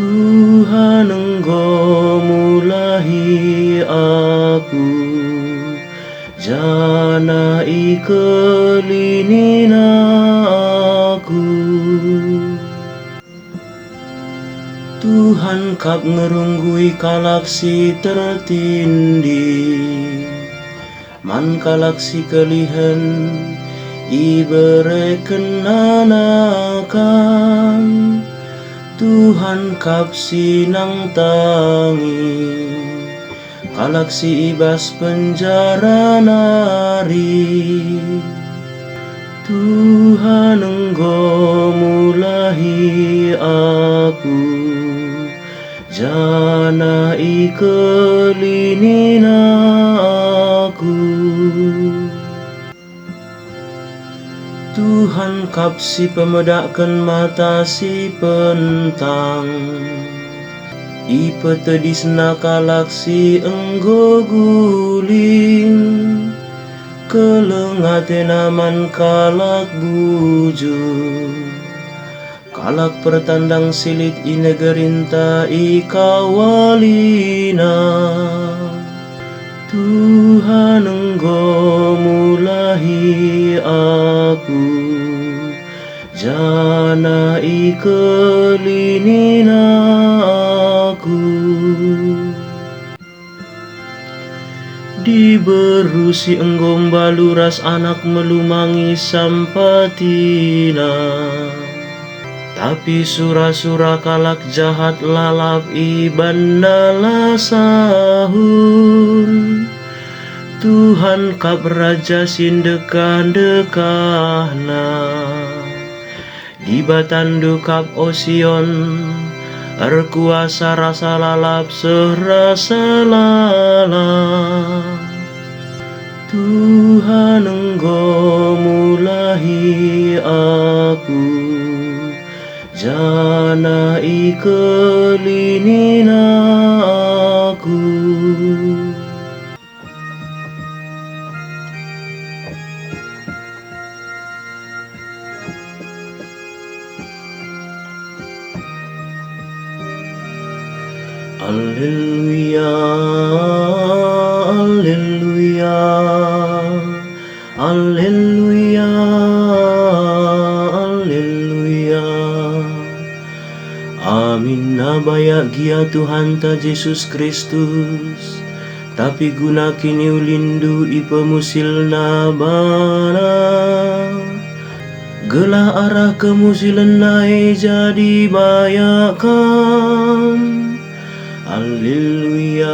Tuhan Engkau mulahi aku, jana ikelinina aku. Tuhan kap ngerunggui kalaksi tertindih, man kalaksi kelihan ibereken anakan. Tuhan kap sinang tangi, kalaksi ibas penjara nari. Tuhan Engkau mulahi aku, jana ikelinina aku. Tuhan kap si pemedakkan mata si pentang, ipetedisna kalaksi enggo guling, kelengate naman kalak bujur, kalak pertandang silit inegerinta ikawalina. Tuhan Engkau mulahi aku, jana ikelinina aku. Diberusi enggom baluras anak melumangi sampatina, tapi sura-sura kalak jahat lalap ibanda lasahun. Tuhan kap raja sindekah-dekahna, di batandu kap osion, erkuasa rasa lalap serasa lalap. Tuhan Engkau mulahi aku, jana ikelinina aku. Alleluia, alleluia, alleluia, alleluia. Amin nabaya gia Tuhan ta Yesus Kristus, tapi guna kini ulindu ipemusil nabana, gelah arah kemusilan nai jadi bayakan. Alleluia.